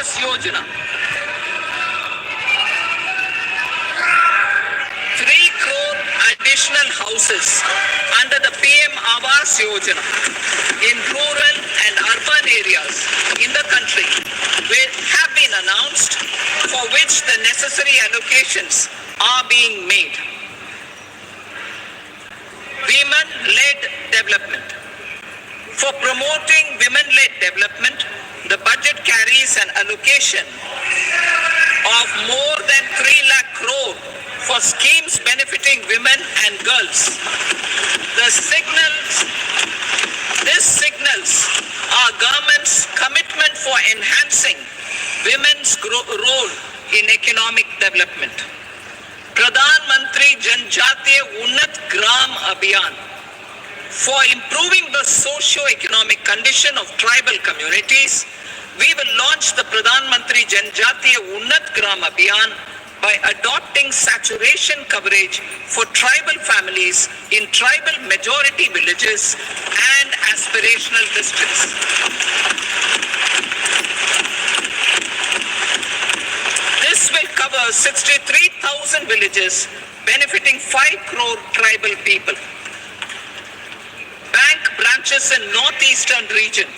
Awas Yojana. 3 crore additional houses under the PM Awas Yojana in rural and urban areas in the country have been announced, for which the necessary allocations are being made. Women-led development. For promoting women-led development, the budget carries an allocation of more than 3 lakh crore for schemes benefiting women and girls. This signals our government's commitment for enhancing women's role in economic development. Pradhan Mantri Janjatiya Unnat Gram Abhiyan. For improving the socio-economic condition of tribal communities, we will launch the Pradhan Mantri Janjatiya Unnat Gram Abhiyan by adopting saturation coverage for tribal families in tribal majority villages and aspirational districts. This will cover 63,000 villages, benefiting 5 crore tribal people. Bank branches in northeastern region.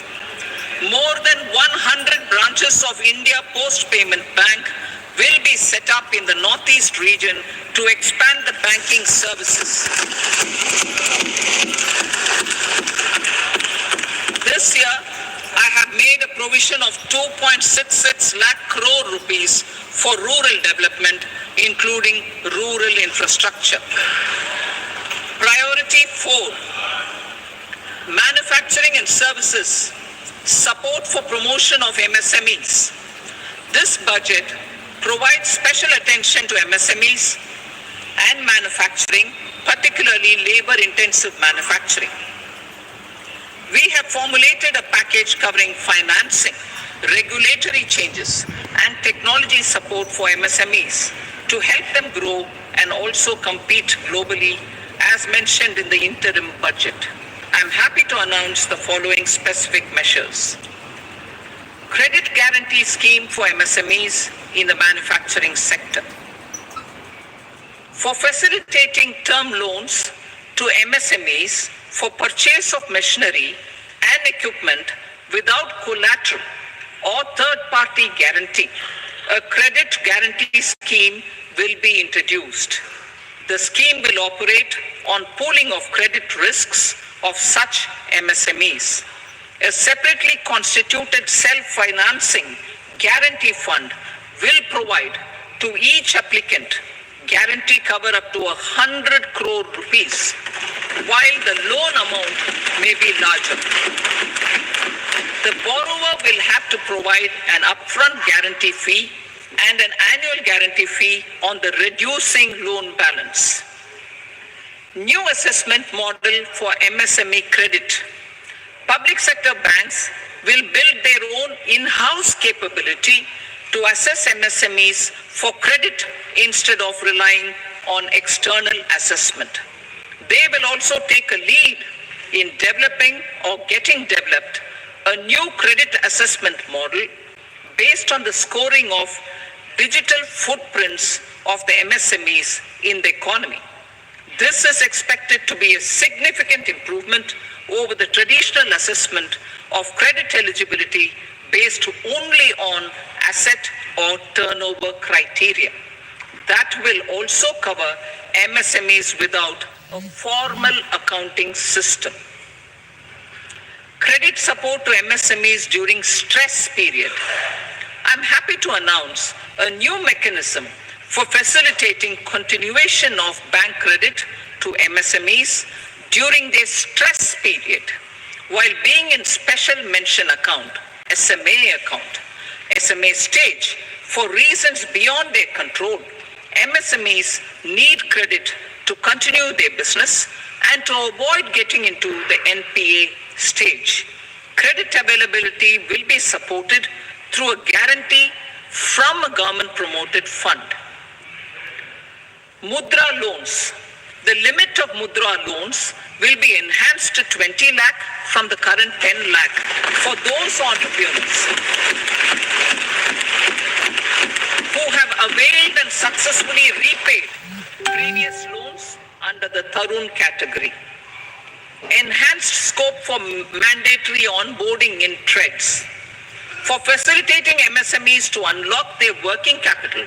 More than 100 branches of India Post Payment Bank will be set up in the northeast region to expand the banking services. This year, I have made a provision of 2.66 lakh crore rupees for rural development, including rural infrastructure. Priority 4, manufacturing and services, support for promotion of MSMEs. This budget provides special attention to MSMEs and manufacturing, particularly labor-intensive manufacturing. We have formulated a package covering financing, regulatory changes, and technology support for MSMEs to help them grow and also compete globally, as mentioned in the interim budget. I am happy to announce the following specific measures. Credit guarantee scheme for MSMEs in the manufacturing sector. For facilitating term loans to MSMEs for purchase of machinery and equipment without collateral or third-party guarantee, a credit guarantee scheme will be introduced. The scheme will operate on pooling of credit risks of such MSMEs. A separately constituted self-financing guarantee fund will provide to each applicant guarantee cover up to 100 crore rupees, while the loan amount may be larger. The borrower will have to provide an upfront guarantee fee and an annual guarantee fee on the reducing loan balance. New assessment model for MSME credit. Public sector banks will build their own in-house capability to assess MSMEs for credit instead of relying on external assessment. They will also take a lead in developing or getting developed a new credit assessment model based on the scoring of digital footprints of the MSMEs in the economy. This is expected to be a significant improvement over the traditional assessment of credit eligibility based only on asset or turnover criteria. That will also cover MSMEs without a formal accounting system. Credit support to MSMEs during stress period. I'm happy to announce a new mechanism for facilitating continuation of bank credit to MSMEs during their stress period while being in special mention account, SMA stage. For reasons beyond their control, MSMEs need credit to continue their business and to avoid getting into the NPA stage. Credit availability will be supported through a guarantee from a government-promoted fund. Mudra loans. The limit of Mudra loans will be enhanced to 20 lakh from the current 10 lakh for those entrepreneurs who have availed and successfully repaid previous loans under the Tarun category. Enhanced scope for mandatory onboarding in trades. For facilitating MSMEs to unlock their working capital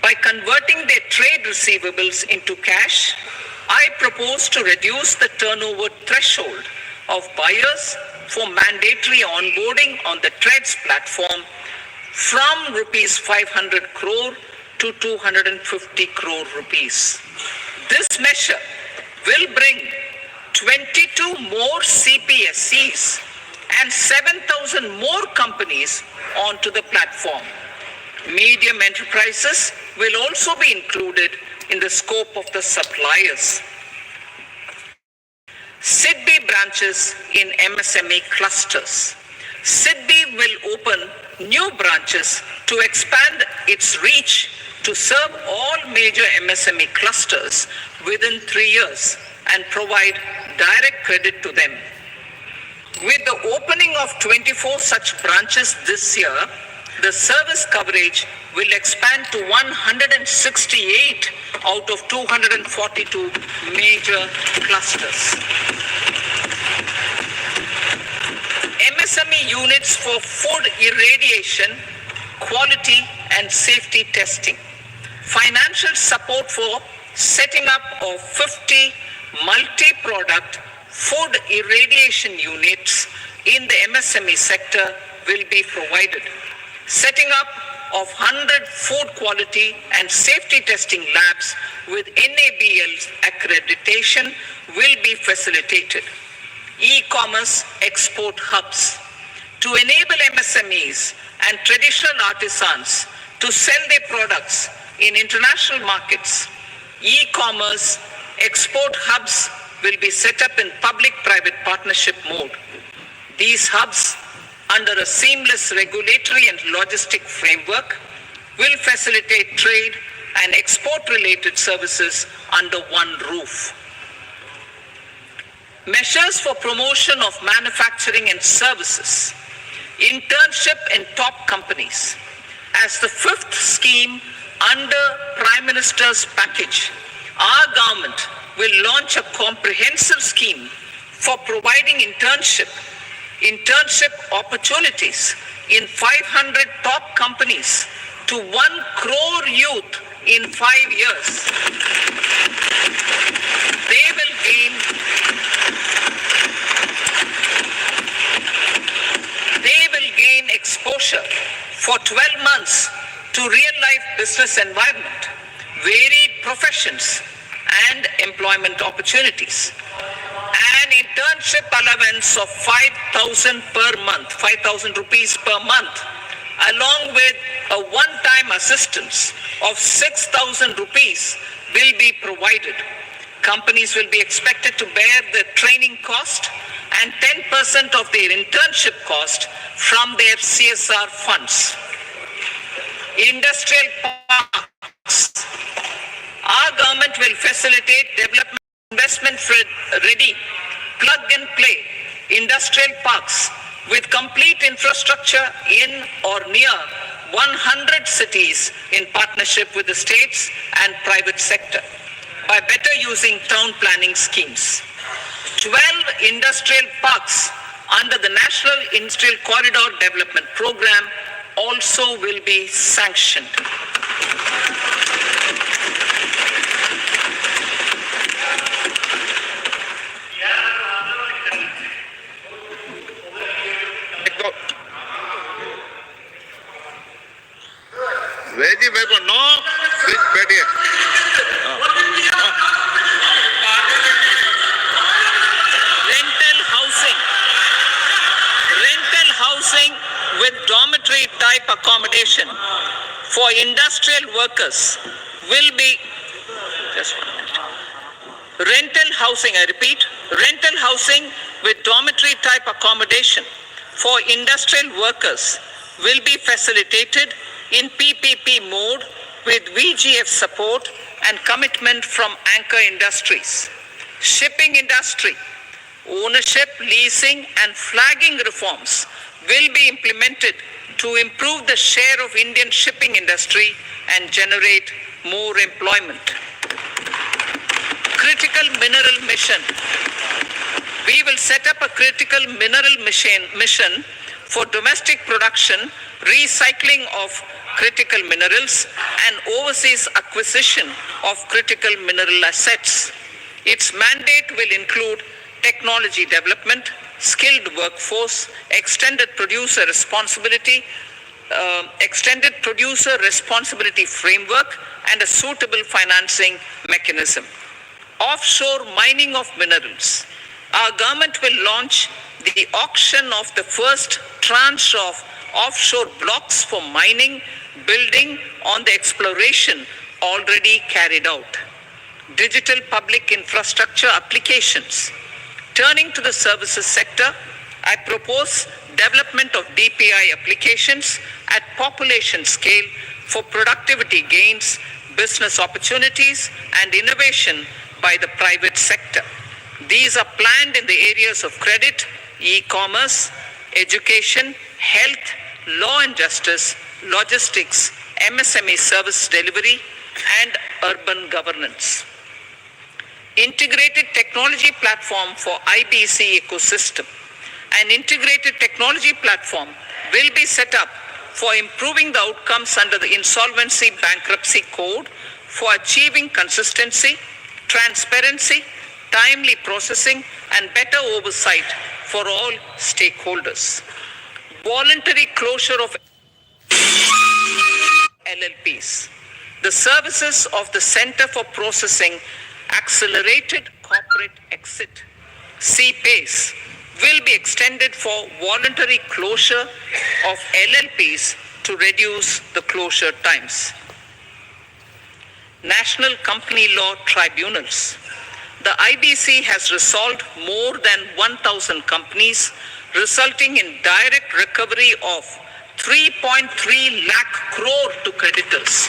by converting their trade receivables into cash, I propose to reduce the turnover threshold of buyers for mandatory onboarding on the trades platform from rupees 500 crore to 250 crore rupees. This measure will bring 22 more CPSCs and 7,000 more companies onto the platform. Medium enterprises will also be included in the scope of the suppliers. SIDBI branches in MSME clusters. SIDBI will open new branches to expand its reach to serve all major MSME clusters within 3 years and provide direct credit to them. With the opening of 24 such branches this year, the service coverage will expand to 168 out of 242 major clusters. MSME units for food irradiation, quality and safety testing. Financial support for setting up of 50 multi-product food irradiation units in the MSME sector will be provided. Setting up of 100 food quality and safety testing labs with NABL accreditation will be facilitated. E-commerce export hubs to enable MSMEs and traditional artisans to sell their products in international markets. E-commerce export hubs will be set up in public-private partnership mode. These hubs, under a seamless regulatory and logistic framework, will facilitate trade and export-related services under one roof. Measures for promotion of manufacturing and services. Internship in top companies. As the fifth scheme under Prime Minister's package, our government will launch a comprehensive scheme for providing internship opportunities in 500 top companies to 1 crore youth in 5 years. They will gain exposure for 12 months to real-life business environment, varied professions, and employment opportunities. An internship allowance of 5,000 per month, 5,000 rupees per month, along with a one-time assistance of 6,000 rupees will be provided. Companies will be expected to bear the training cost and 10% of their internship cost from their CSR funds. Industrial parks. Our government will facilitate development investment-ready, plug-and-play industrial parks with complete infrastructure in or near 100 cities in partnership with the states and private sector by better using town planning schemes. 12 industrial parks under the National Industrial Corridor Development Program also will be sanctioned. Veggie bacon, no, fish patty. Rental housing with dormitory type accommodation for industrial workers will be, just 1 minute. Rental housing, I repeat, rental housing with dormitory type accommodation for industrial workers will be facilitated in PPP mode with VGF support and commitment from anchor industries. Shipping industry, ownership, leasing and flagging reforms will be implemented to improve the share of Indian shipping industry and generate more employment. Critical mineral mission. We will set up a critical mineral mission for domestic production, recycling of critical minerals and overseas acquisition of critical mineral assets. Its mandate will include technology development, skilled workforce, extended producer responsibility framework, and a suitable financing mechanism. Offshore mining of minerals. Our government will launch the auction of the first tranche of offshore blocks for mining, building on the exploration already carried out. Digital public infrastructure applications. Turning to the services sector, I propose development of DPI applications at population scale for productivity gains, business opportunities, and innovation by the private sector. These are planned in the areas of credit, e-commerce, education, health, law and justice, logistics, MSME service delivery, and urban governance. Integrated technology platform for IBC ecosystem. An integrated technology platform will be set up for improving the outcomes under the Insolvency Bankruptcy Code for achieving consistency, transparency, timely processing, and better oversight for all stakeholders. Voluntary closure of LLPs. The services of the Center for Processing Accelerated Corporate Exit, CPACE, will be extended for voluntary closure of LLPs to reduce the closure times. National Company Law Tribunals. The IBC has resolved more than 1,000 companies, resulting in direct recovery of 3.3 lakh crore to creditors.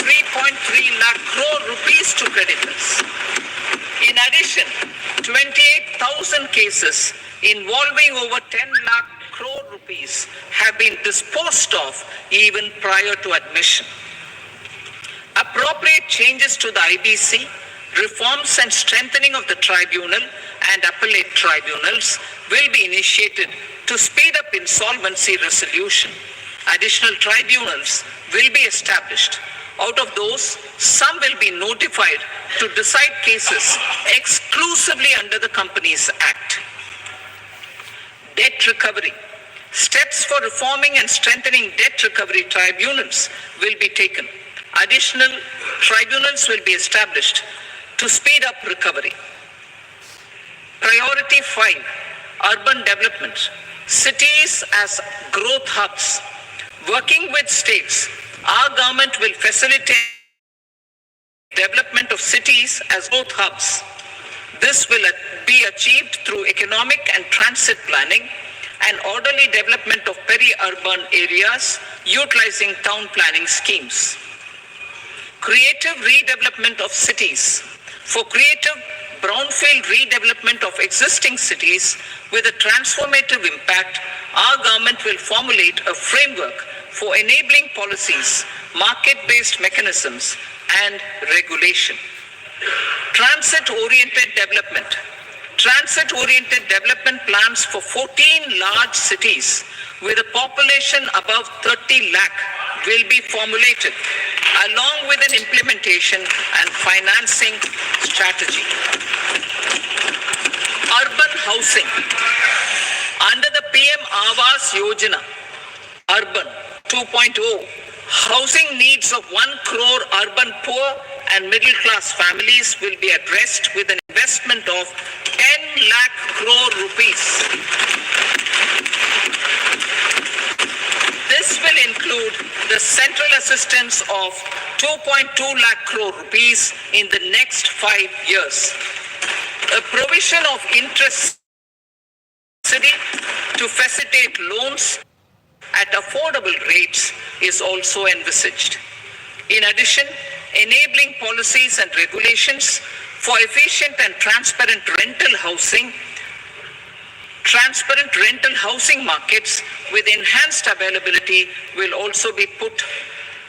3.3 lakh crore rupees to creditors. In addition, 28,000 cases involving over 10 lakh crore rupees have been disposed of even prior to admission. Appropriate changes to the IBC, reforms and strengthening of the tribunal and appellate tribunals will be initiated to speed up insolvency resolution. Additional tribunals will be established. Out of those, some will be notified to decide cases exclusively under the Companies Act. Debt recovery. Steps for reforming and strengthening debt recovery tribunals will be taken. Additional tribunals will be established to speed up recovery. Priority 5, urban development. Cities as growth hubs. Working with states, our government will facilitate development of cities as growth hubs. This will be achieved through economic and transit planning and orderly development of peri-urban areas utilizing town planning schemes. Creative redevelopment of cities. For creative brownfield redevelopment of existing cities with a transformative impact, our government will formulate a framework for enabling policies, market-based mechanisms, and regulation. Transit-oriented development. Transit-oriented development plans for 14 large cities with a population above 30 lakh will be formulated, along with an implementation and financing strategy. Urban housing. Under the PM Awas Yojana, Urban 2.0, housing needs of 1 crore urban poor and middle class families will be addressed with an investment of 10 lakh crore rupees. This will include the central assistance of 2.2 lakh crore rupees in the next 5 years. A provision of interest subsidy to facilitate loans at affordable rates is also envisaged. In addition, enabling policies and regulations for efficient and transparent rental housing markets with enhanced availability will also be put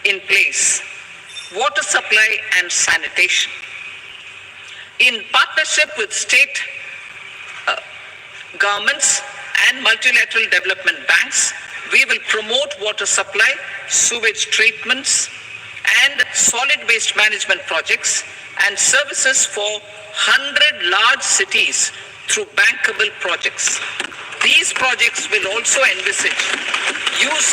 in place. Water supply and sanitation. In partnership with state governments and multilateral development banks, we will promote water supply, sewage treatments, and solid waste management projects and services for 100 large cities through bankable projects. These projects will also envisage use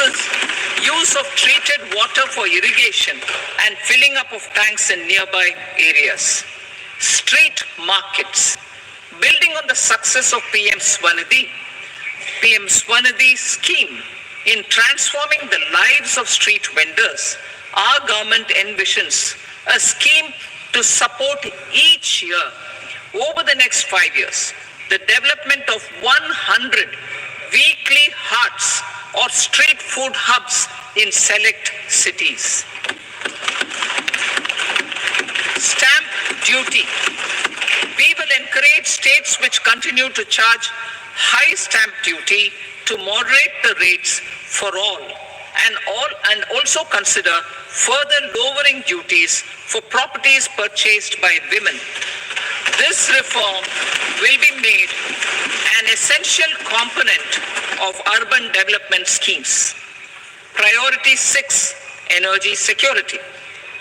of treated water for irrigation and filling up of tanks in nearby areas. Street markets. Building on the success of PM Swanidhi scheme in transforming the lives of street vendors, our government envisions a scheme to support each year over the next 5 years the development of 100 weekly hearts or street food hubs in select cities. Stamp duty. We will encourage states which continue to charge high stamp duty to moderate the rates for all and also consider further lowering duties for properties purchased by women. This reform will be made an essential component of urban development schemes. Priority 6, energy security,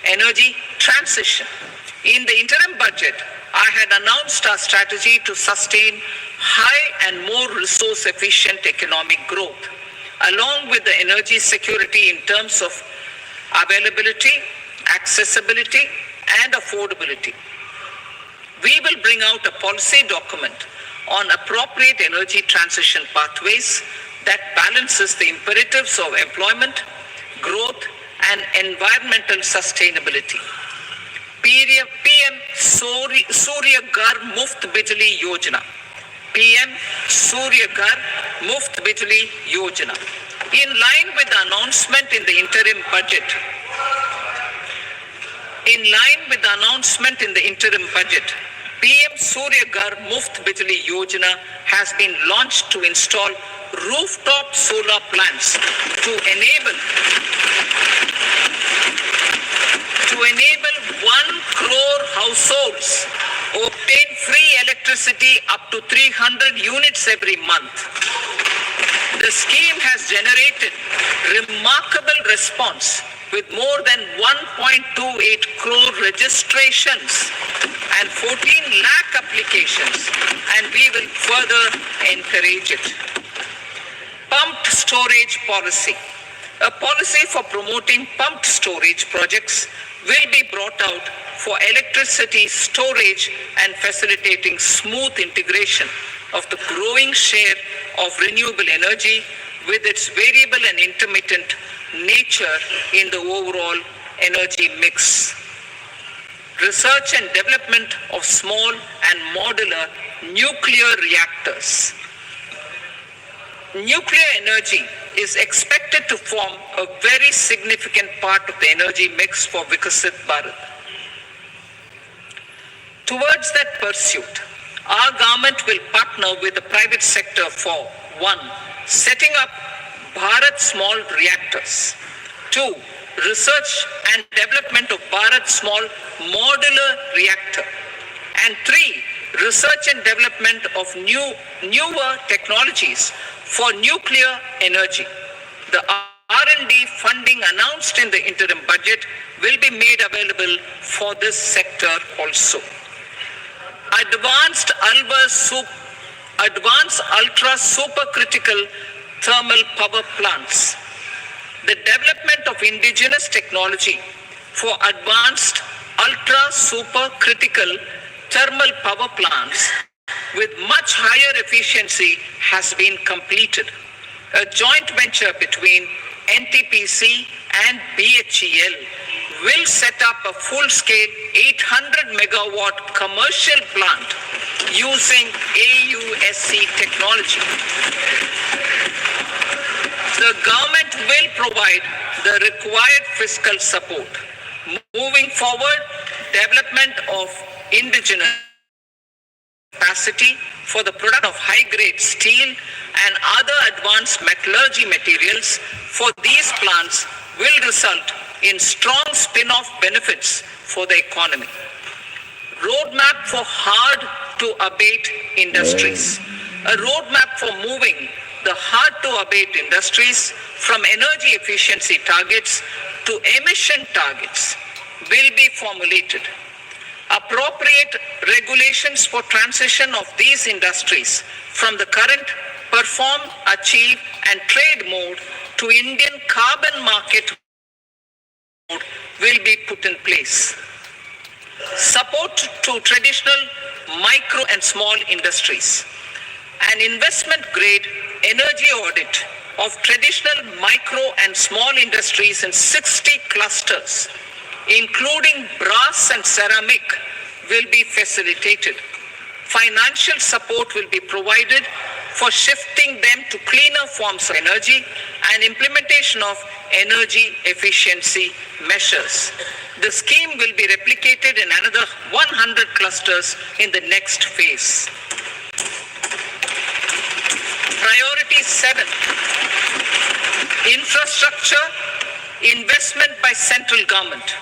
energy transition. In the interim budget, I had announced our strategy to sustain high and more resource-efficient economic growth, along with the energy security in terms of availability, accessibility, and affordability. We will bring out a policy document on appropriate energy transition pathways that balances the imperatives of employment, growth, and environmental sustainability. PM Surya Ghar Muft Bijli Yojana. PM Surya Ghar Muft Bijli Yojana. In line with the announcement in the interim budget, PM Surya Ghar Muft Bijli Yojana has been launched to install rooftop solar plants to enable 1 crore households obtain free electricity up to 300 units every month. The scheme has generated remarkable response with more than 1.28 crore registrations and 14 lakh applications, and we will further encourage it. Pumped storage policy. A policy for promoting pumped storage projects will be brought out for electricity storage and facilitating smooth integration of the growing share of renewable energy with its variable and intermittent nature in the overall energy mix. Research and development of small and modular nuclear reactors. Nuclear energy is expected to form a very significant part of the energy mix for Vikasit Bharat. Towards that pursuit, our government will partner with the private sector for 1. Setting up Bharat Small Reactors. 2. Research and development of Bharat Small Modular Reactor. And 3. Research and development of newer technologies for nuclear energy. The R&D funding announced in the interim budget will be made available for this sector also. Advanced ultra supercritical thermal power plants. The development of indigenous technology for advanced ultra supercritical thermal power plants with much higher efficiency has been completed. A joint venture between NTPC and BHEL will set up a full-scale 800 megawatt commercial plant using AUSC technology. The government will provide the required fiscal support. Moving forward, development of indigenous capacity for the production of high-grade steel and other advanced metallurgy materials for these plants will result in strong spin-off benefits for the economy. Roadmap for hard-to-abate industries. A roadmap for moving the hard-to-abate industries from energy efficiency targets to emission targets will be formulated. Appropriate regulations for transition of these industries from the current perform, achieve and trade mode to Indian carbon market mode will be put in place. Support to traditional micro and small industries. An investment grade energy audit of traditional micro and small industries in 60 clusters, including brass and ceramic, will be facilitated. Financial support will be provided for shifting them to cleaner forms of energy and implementation of energy efficiency measures. The scheme will be replicated in another 100 clusters in the next phase. Priority 7. Infrastructure investment by central government.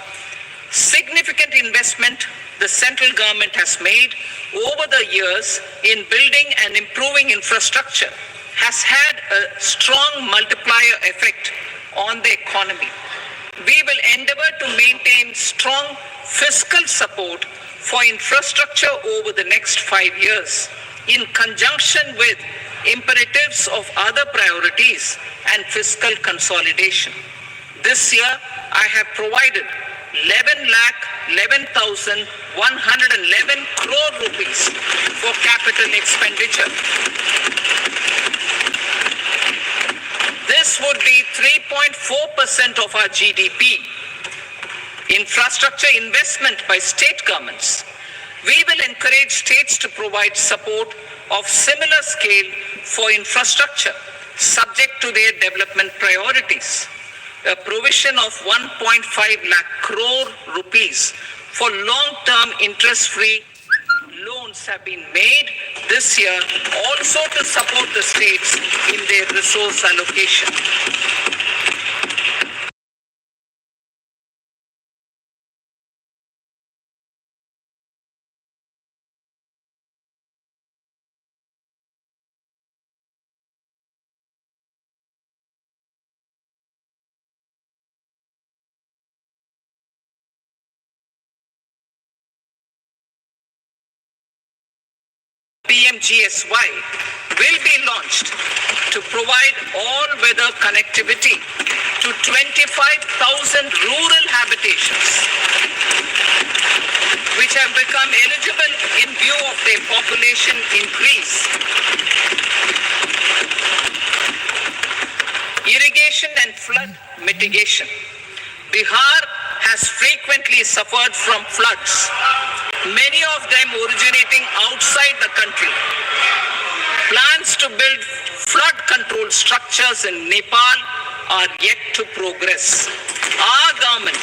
Significant investment the central government has made over the years in building and improving infrastructure has had a strong multiplier effect on the economy. We will endeavor to maintain strong fiscal support for infrastructure over the next 5 years in conjunction with imperatives of other priorities and fiscal consolidation. This year, I have provided 11,11,111 crore rupees for capital expenditure. This would be 3.4% of our GDP. Infrastructure investment by state governments. We will encourage states to provide support of similar scale for infrastructure, subject to their development priorities. A provision of 1.5 lakh crore rupees for long-term interest-free loans have been made this year also to support the states in their resource allocation. PMGSY will be launched to provide all-weather connectivity to 25,000 rural habitations, which have become eligible in view of their population increase. Irrigation and flood mitigation. Bihar has frequently suffered from floods, many of them originating outside the country. Plans to build flood control structures in Nepal are yet to progress. Our government,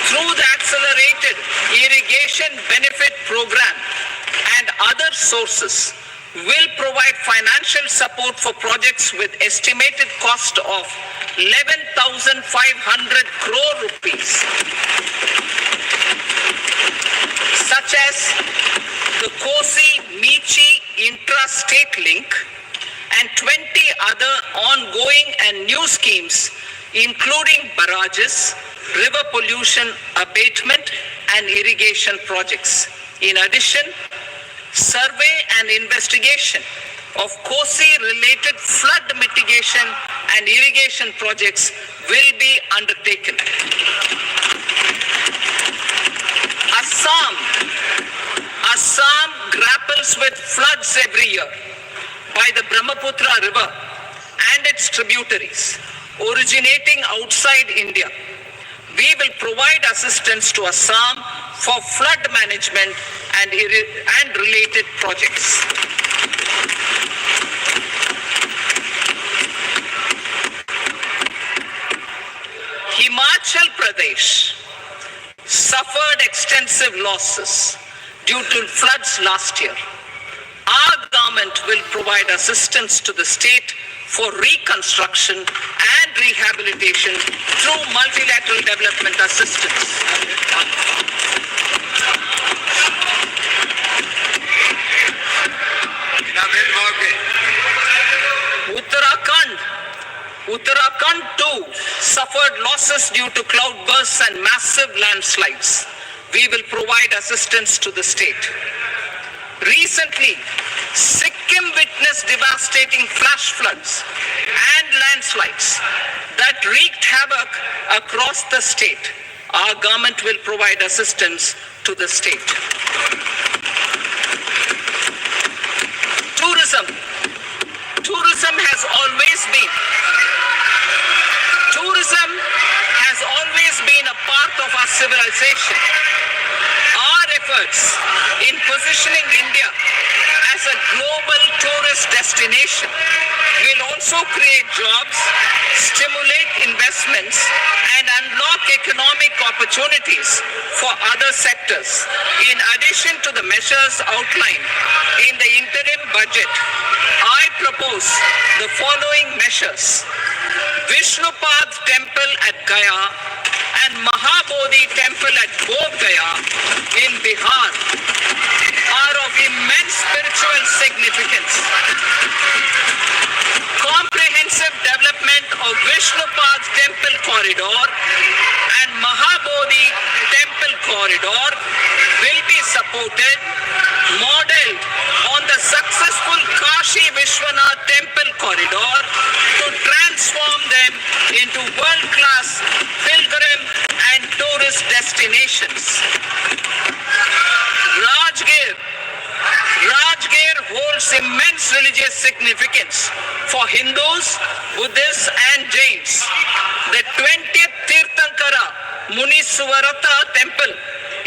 through the Accelerated Irrigation Benefit Program and other sources, will provide financial support for projects with estimated cost of 11,500 crore rupees, such as the Kosi-Michi intra-state link and 20 other ongoing and new schemes, including barrages, river pollution abatement and irrigation projects. In addition, survey and investigation of Kosi-related flood mitigation and irrigation projects will be undertaken. Assam grapples with floods every year by the Brahmaputra River and its tributaries originating outside India. We will provide assistance to Assam for flood management and related projects. Himachal Pradesh suffered extensive losses due to floods last year. Our government will provide assistance to the state for reconstruction and rehabilitation through multilateral development assistance. Uttarakhand too suffered losses due to cloudbursts and massive landslides. We will provide assistance to the state. Recently, Sikkim witnessed devastating flash floods and landslides that wreaked havoc across the state. Our government will provide assistance to the state. Tourism. Tourism has always been a part of our civilization. Our efforts in positioning India as a global tourist destination will also create jobs, stimulate investments, and unlock economic opportunities for other sectors. In addition to the measures outlined in the interim budget, I propose the following measures. Vishnupad Temple at Gaya and Mahabodhi Temple at Bodh Gaya in Bihar are of immense spiritual significance. Comprehensive development of Vishnupad Temple Corridor and Mahabodhi Temple Corridor will be supported, modeled on the successful Kashi Vishwanath Temple Corridor to transform them into world-class pilgrim and tourist destinations. Rajgir holds immense religious significance for Hindus, Buddhists and Jains. The 20th Tirthankara Muniswarata Temple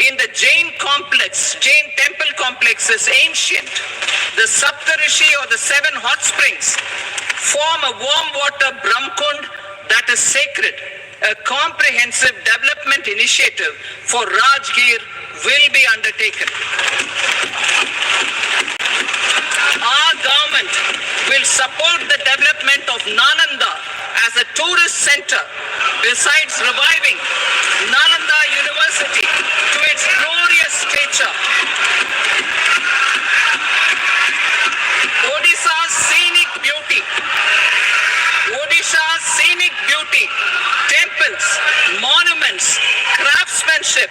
in the Jain temple complex is ancient. The Saptarishi or the 7 hot springs form a warm water Brahmkund that is sacred. A comprehensive development initiative for Rajgir will be undertaken. Our government will support the development of Nalanda as a tourist center, besides reviving Nalanda University to its glorious stature. Odisha's scenic beauty, temples, monuments, craftsmanship,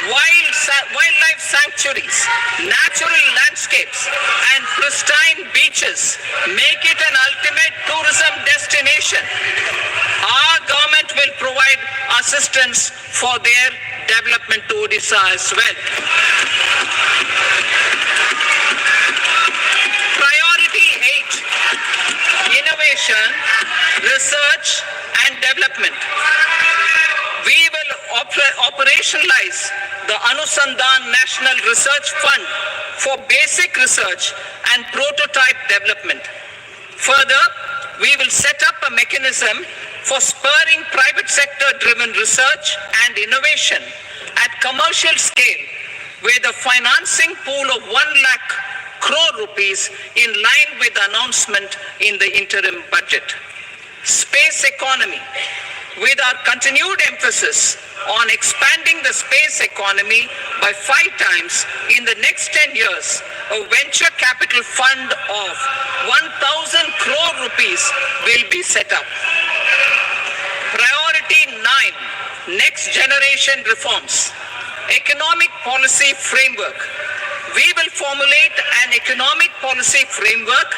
wildlife sanctuaries, natural landscapes, and pristine beaches make it an ultimate tourism destination. Our government will provide assistance for their development to Odisha as well. Priority 8, innovation, research and development. We will operationalize the Anusandhan National Research Fund for basic research and prototype development. Further, we will set up a mechanism for spurring private sector-driven research and innovation at commercial scale with a financing pool of 1 lakh crore rupees in line with the announcement in the interim budget. Space economy. With our continued emphasis on expanding the space economy by 5 times in the next 10 years, a venture capital fund of 1,000 crore rupees will be set up. Priority 9, next generation reforms. Economic policy framework. We will formulate an economic policy framework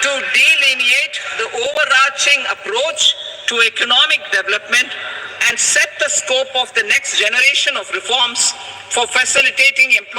to delineate the overarching approach to economic development and set the scope of the next generation of reforms for facilitating employment.